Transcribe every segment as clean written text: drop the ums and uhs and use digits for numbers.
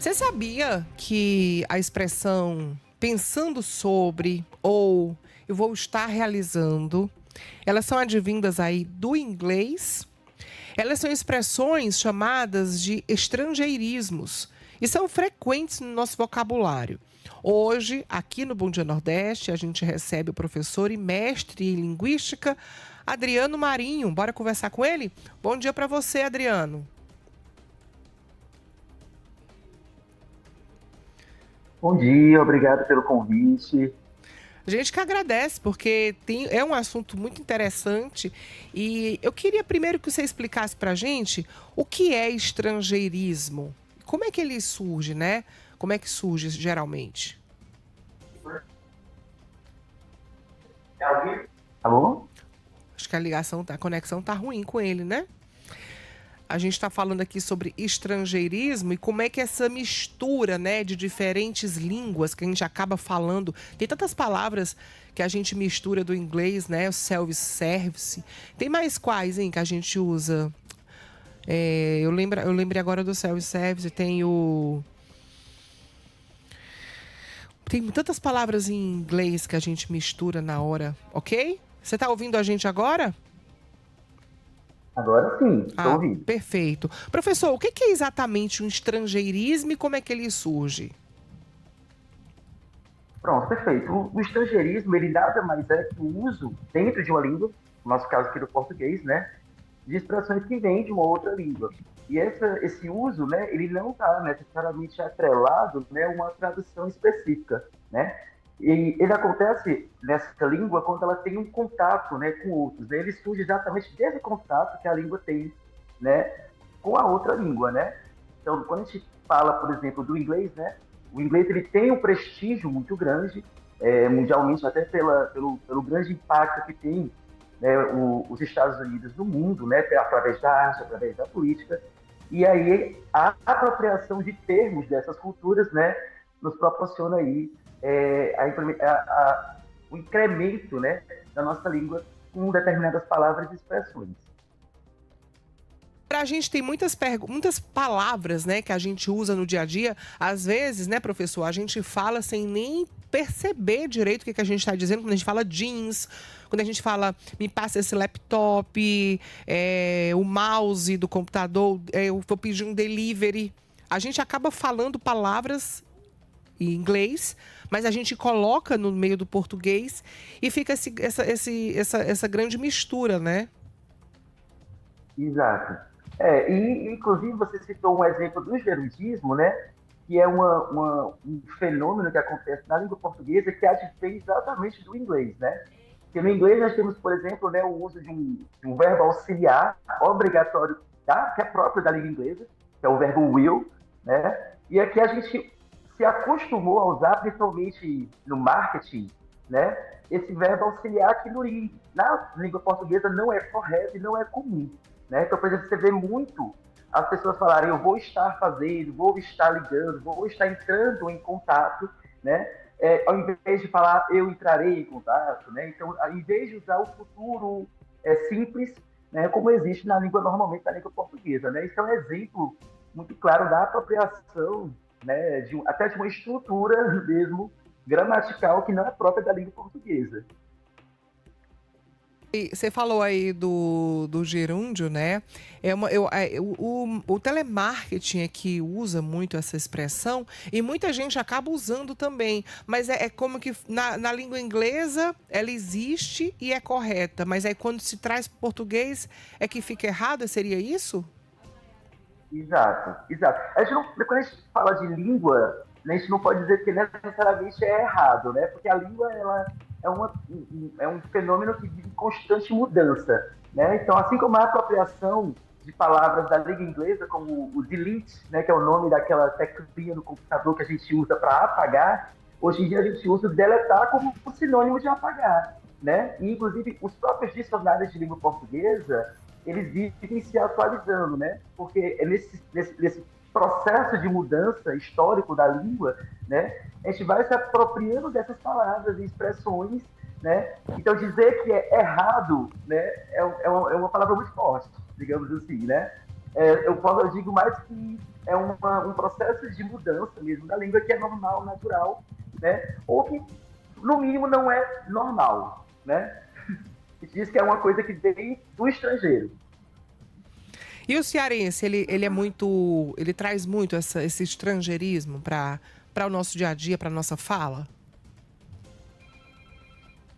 Você sabia que a expressão pensando sobre ou eu vou estar realizando, elas são advindas aí do inglês? Elas são expressões chamadas de estrangeirismos e são frequentes no nosso vocabulário. Hoje, aqui no Bom Dia Nordeste, a gente recebe o professor e mestre em linguística, Adriano Marinho. Bora conversar com ele? Bom dia para você, Adriano. Bom dia, obrigado pelo convite. A gente que agradece, porque é um assunto muito interessante e eu queria primeiro que você explicasse para a gente o que é estrangeirismo. Como é que ele surge, né? Como é que surge geralmente? Alô? Acho que a conexão tá ruim com ele, né? A gente está falando aqui sobre estrangeirismo e como é que essa mistura, né, de diferentes línguas que a gente acaba falando. Tem tantas palavras que a gente mistura do inglês, né? O self-service. Tem mais quais, hein, que a gente usa? Eu lembrei agora do self-service. Tem tantas palavras em inglês que a gente mistura na hora, ok? Você está ouvindo a gente agora? Agora sim, estou Ah, ouvindo. perfeito. Professor, o que é exatamente um estrangeirismo e como é que ele surge? Pronto, perfeito. O estrangeirismo, ele nada mais é que o uso dentro de uma língua, no nosso caso aqui do português, né, de expressões que vêm de uma outra língua. E esse uso, né, ele não está necessariamente atrelado, né, a uma tradução específica, né? E ele acontece nessa língua quando ela tem um contato, né, com outros. Né? Ele surge exatamente desse contato que a língua tem, né, com a outra língua, né? Então, quando a gente fala, por exemplo, do inglês, né, o inglês ele tem um prestígio muito grande, mundialmente, até pelo grande impacto que tem, né, os Estados Unidos no mundo, né, através da arte, através da política. E aí a apropriação de termos dessas culturas, né, nos proporciona aí o incremento, né, da nossa língua com determinadas palavras e expressões. A gente tem muitas palavras, né, que a gente usa no dia a dia. Às vezes, né, professor, a gente fala sem nem perceber direito o que a gente está dizendo quando a gente fala jeans, quando a gente fala me passa esse laptop, o mouse do computador, eu vou pedir um delivery. A gente acaba falando palavras em inglês, mas a gente coloca no meio do português e fica essa grande mistura, né? Exato. E, inclusive, você citou um exemplo do gerundismo, né? Que é um fenômeno que acontece na língua portuguesa que advém exatamente do inglês, né? Porque no inglês nós temos, por exemplo, né, o uso de um verbo auxiliar obrigatório, tá? Que é próprio da língua inglesa, que é o verbo will, né? E aqui a gente se acostumou a usar, principalmente no marketing, né? Esse verbo auxiliar que na língua portuguesa não é correto e não é comum. Né? Então, por exemplo, você vê muito as pessoas falarem eu vou estar fazendo, vou estar ligando, vou estar entrando em contato, né? Ao invés de falar eu entrarei em contato, né? Então, ao invés de usar o futuro simples, né? Como existe na língua normalmente, na língua portuguesa, né? Isso é um exemplo muito claro da apropriação, né? Até de uma estrutura mesmo gramatical que não é própria da língua portuguesa. E você falou aí do gerúndio, né? O telemarketing é que usa muito essa expressão e muita gente acaba usando também. Mas é como que na língua inglesa ela existe e é correta, mas aí quando se traz para português é que fica errado, seria isso? Exato, exato. Quando a gente fala de língua, né, a gente não pode dizer que necessariamente é errado, né? Porque a língua ela é um fenômeno que vive em constante mudança, né? Então, assim como a apropriação de palavras da língua inglesa, como o delete, né, que é o nome daquela teclinha no computador que a gente usa para apagar, hoje em dia a gente usa o deletar como sinônimo de apagar, né? E, inclusive, os próprios dicionários de língua portuguesa eles vivem se atualizando, né? Porque é nesse processo de mudança histórico da língua, né? A gente vai se apropriando dessas palavras e expressões, né? Então dizer que é errado, né? É uma palavra muito forte, digamos assim, né? eu digo mais que é um processo de mudança mesmo da língua que é normal, natural, né? Ou que, no mínimo, não é normal, né? A gente diz que é uma coisa que vem do estrangeiro. E o cearense, ele é muito, ele traz muito esse estrangeirismo para o nosso dia a dia, para a nossa fala?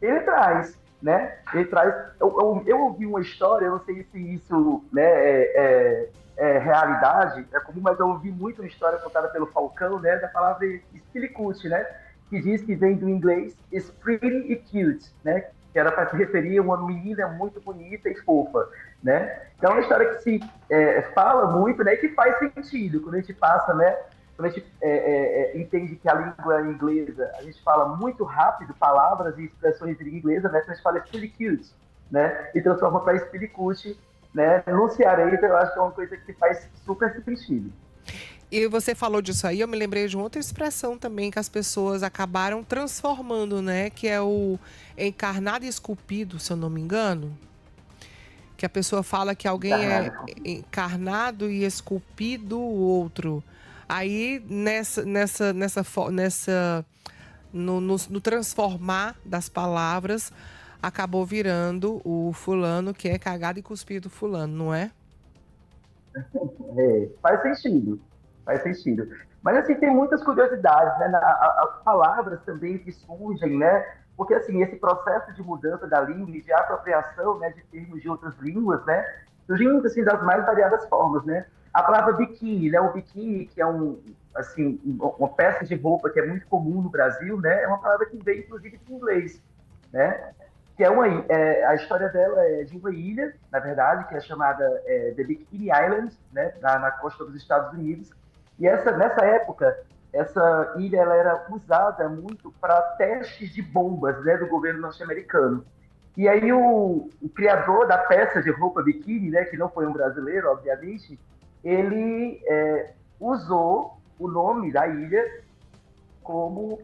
Ele traz, né? Ele traz. Eu ouvi uma história, eu não sei se isso, né, é realidade, é comum, mas eu ouvi muito uma história contada pelo Falcão, né, da palavra Spilicuti, né, que diz que vem do inglês is pretty e cute, né, que era para se referir a uma menina muito bonita e fofa, né. Então é uma história que se fala muito, né, e que faz sentido quando a gente passa, né, quando a gente entende que a língua inglesa, a gente fala muito rápido palavras e expressões de língua inglesa, né? Então a gente fala Spillicute, né? E transforma para Spillicute, né? No cearense, eu acho que é uma coisa que faz super sentido. E você falou disso aí, eu me lembrei de uma outra expressão também que as pessoas acabaram transformando, né? Que é o encarnado e esculpido, se eu não me engano. Que a pessoa fala que alguém é encarnado e esculpido o outro. Aí, no transformar das palavras, acabou virando o fulano que é cagado e cuspido fulano, não é? Faz sentido, faz sentido. Mas assim, tem muitas curiosidades, né? As palavras também que surgem, né? Porque assim, esse processo de mudança da língua e de apropriação, né, de termos de outras línguas, né? Surgindo assim das mais variadas formas, né? A palavra biquíni, né? O biquíni, que é assim, uma peça de roupa que é muito comum no Brasil, né? É uma palavra que veio inclusive do inglês, né? Que a história dela é de uma ilha, na verdade, que é chamada The Bikini Island, né, na costa dos Estados Unidos. E nessa época, essa ilha ela era usada muito para testes de bombas, né, do governo norte-americano. E aí o criador da peça de roupa biquíni, né, que não foi um brasileiro, obviamente, ele usou o nome da ilha como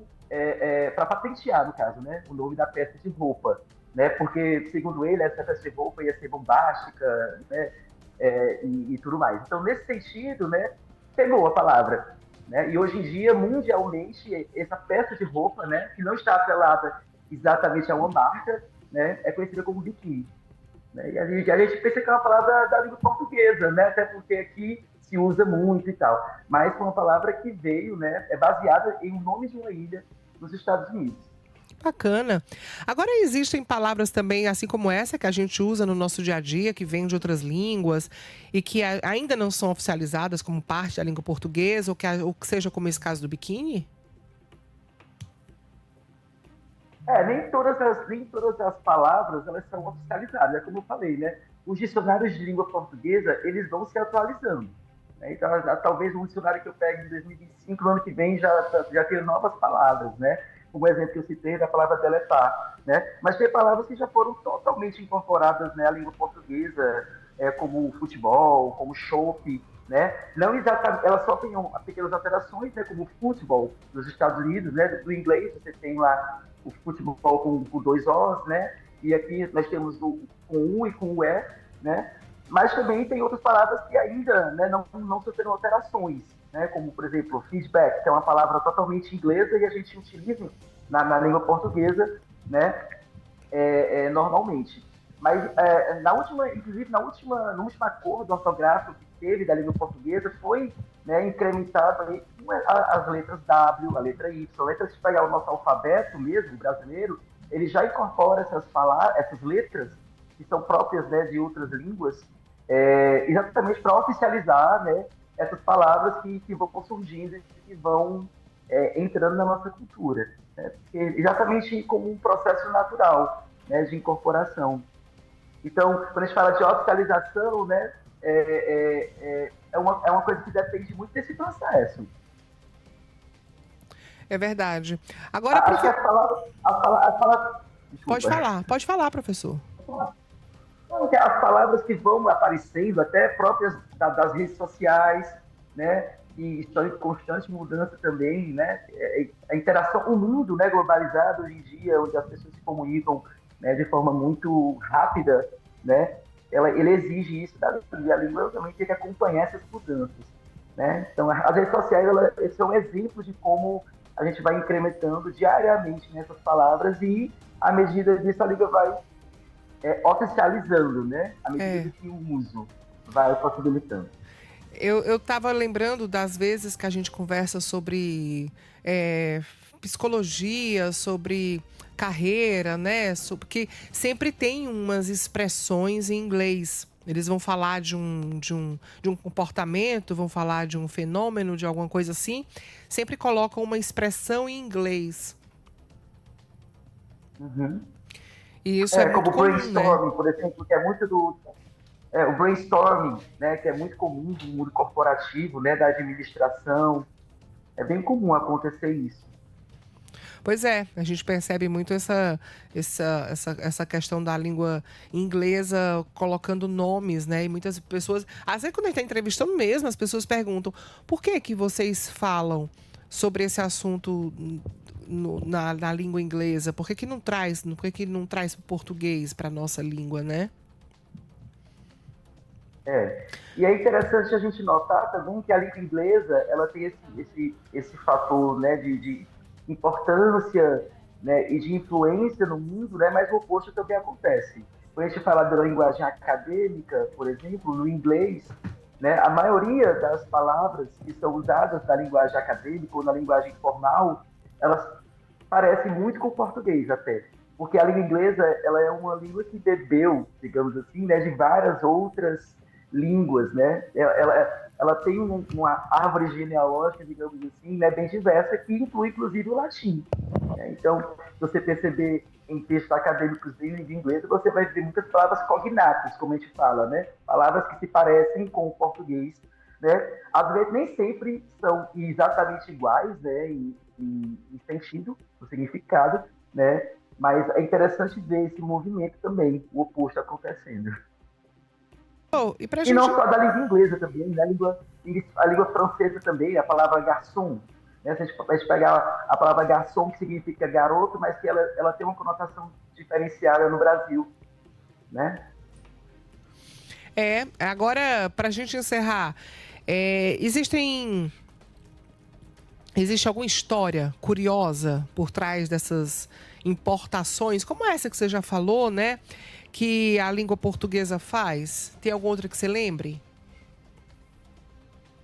para patentear, no caso, né, o nome da peça de roupa, né, porque segundo ele essa peça de roupa ia ser bombástica, né, e tudo mais. Então nesse sentido, né, pegou a palavra, né, e hoje em dia mundialmente essa peça de roupa, né, que não está atrelada exatamente a uma marca, né, é conhecida como biquíni. Né? E a gente pensa que é uma palavra da língua portuguesa, né? Até porque aqui se usa muito e tal. Mas foi uma palavra que veio, né? É baseada em um nome de uma ilha nos Estados Unidos. Bacana. Agora existem palavras também, assim como essa, que a gente usa no nosso dia a dia, que vêm de outras línguas e que ainda não são oficializadas como parte da língua portuguesa, ou que seja como esse caso do biquíni? Nem todas as palavras elas são oficializadas, é como eu falei, né? Os dicionários de língua portuguesa, eles vão se atualizando. Né? Então, talvez um dicionário que eu pegue em 2025, no ano que vem, já tenha novas palavras, né? Como o exemplo que eu citei da palavra deletar, né? Mas tem palavras que já foram totalmente incorporadas, né, à língua portuguesa, como futebol, como chope, né? Não exatamente, elas sofrem pequenas alterações, né, como o futebol nos Estados Unidos, né? Do inglês você tem lá o futebol com dois Os, né? E aqui nós temos com U e com o E, né? Mas também tem outras palavras que ainda, né, não sofreram alterações, né? Como, por exemplo, feedback, que é uma palavra totalmente inglesa e a gente utiliza na língua portuguesa, né? Normalmente. Mas inclusive no último acordo ortográfico que teve da língua portuguesa foi, né, incrementado aí as letras W, a letra Y, a letra, se pegar o nosso alfabeto mesmo, brasileiro, ele já incorpora essas letras que são próprias, né, de outras línguas, exatamente para oficializar, né, essas palavras que vão surgindo e que vão entrando na nossa cultura. Né, exatamente como um processo natural, né, de incorporação. Então, quando a gente fala de oficialização, né, é uma coisa que depende muito desse processo. É verdade. Agora, Acho que pode falar, professor. As palavras que vão aparecendo, até próprias das redes sociais, né, e estão em constante mudança também, né, a interação, o mundo, né, globalizado hoje em dia, onde as pessoas se comunicam, né, de forma muito rápida, né, ele exige isso da língua, e a língua também tem que acompanhar essas mudanças, né? Então, as redes sociais são exemplos de como a gente vai incrementando diariamente nessas palavras e, à medida disso, a língua vai oficializando, né? À medida que o uso vai possibilitando. Eu estava lembrando das vezes que a gente conversa sobre psicologia, sobre carreira, né? Porque sempre tem umas expressões em inglês. Eles vão falar de um comportamento, vão falar de um fenômeno, de alguma coisa assim. Sempre colocam uma expressão em inglês. Uhum. E isso é muito como comum, né? brainstorming, por exemplo, que é muito o brainstorming, né, que é muito comum no mundo corporativo, né, da administração. É bem comum acontecer isso. Pois é, a gente percebe muito essa questão da língua inglesa colocando nomes, né? E muitas pessoas, às vezes quando a gente está entrevistando mesmo, as pessoas perguntam por que que vocês falam sobre esse assunto na língua inglesa? Por que não traz, por que não traz para o português, para a nossa língua, né? E é interessante a gente notar também que a língua inglesa ela tem esse fator, né, de importância, né, e de influência no mundo, né, mas o oposto também acontece. Quando a gente fala da linguagem acadêmica, por exemplo, no inglês, né, a maioria das palavras que são usadas na linguagem acadêmica ou na linguagem formal, elas parecem muito com o português até. Porque a língua inglesa ela é uma língua que bebeu, digamos assim, né, de várias outras línguas, né? Ela tem uma árvore genealógica, digamos assim, né, bem diversa, que inclui inclusive o latim. Né? Então, se você perceber em textos acadêmicos de língua inglesa, você vai ver muitas palavras cognatas, como a gente fala, né? Palavras que se parecem com o português, né? Às vezes nem sempre são exatamente iguais, né? Em sentido, no significado, né? Mas é interessante ver esse movimento também, o oposto acontecendo. Oh, e pra E não gente. só da língua inglesa também, né? A língua francesa também, a palavra garçom. Né? Se a gente pegar a palavra garçom, que significa garoto, mas que ela tem uma conotação diferenciada no Brasil. Né? Agora, pra gente encerrar, existe alguma história curiosa por trás dessas importações, como essa que você já falou, né? Que a língua portuguesa faz? Tem alguma outra que você lembre?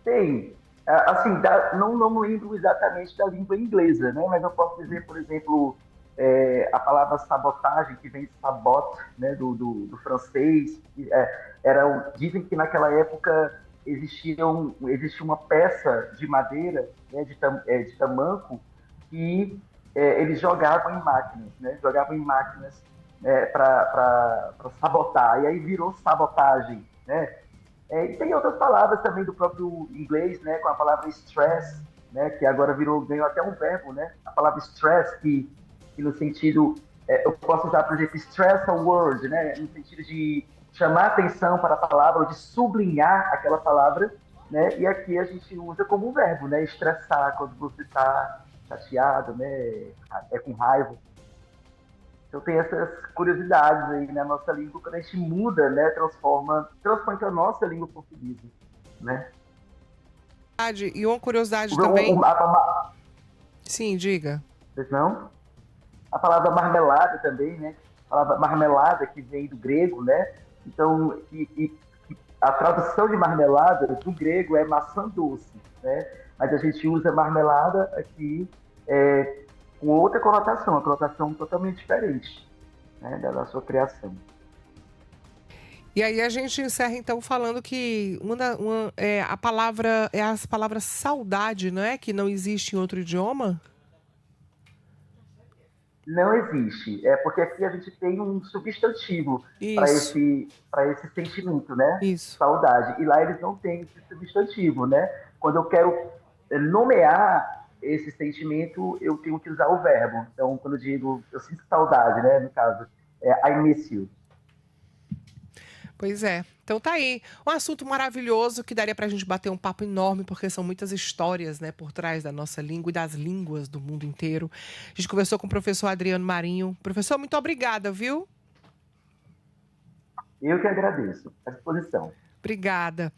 Tem. Assim, não lembro exatamente da língua inglesa, né? Mas eu posso dizer, por exemplo, a palavra sabotagem, que vem de sabot, né? Do francês. Dizem que naquela época existia uma peça de madeira, né? De tamanco, que eles jogavam em máquinas, né? Jogavam em máquinas para sabotar. E aí virou sabotagem, né? E tem outras palavras também do próprio inglês, né, com a palavra stress, né, que agora ganhou até um verbo, né, a palavra stress, que no sentido, eu posso usar, por exemplo, stress a word, né, no sentido de chamar atenção para a palavra, ou de sublinhar aquela palavra, né, e aqui a gente usa como um verbo, né, estressar, quando você está chateado, né, com raiva. Então tem essas curiosidades aí na nossa língua, quando a gente muda, né, transpõe para a nossa língua portuguesa, né? E uma curiosidade O, também. o, a, Sim, diga. não? A palavra marmelada também, né? A palavra marmelada que vem do grego, né? Então, a tradução de marmelada do grego é maçã doce, né? Mas a gente usa marmelada aqui com outra conotação, uma conotação totalmente diferente, né, da sua criação. E aí a gente encerra então falando que a palavra é as palavras saudade, não é? Que não existe em outro idioma? Não existe. Porque aqui a gente tem um substantivo para Isso, esse sentimento, né? isso. Saudade. E lá eles não têm esse substantivo, né? Quando eu quero nomear esse sentimento, eu tenho que usar o verbo. Então, quando eu digo, eu sinto saudade, né? No caso, I miss you. Pois é. Então tá aí. Um assunto maravilhoso que daria pra gente bater um papo enorme, porque são muitas histórias, né, por trás da nossa língua e das línguas do mundo inteiro. A gente conversou com o professor Adriano Marinho. Professor, muito obrigada, viu? Eu que agradeço. À disposição. Obrigada.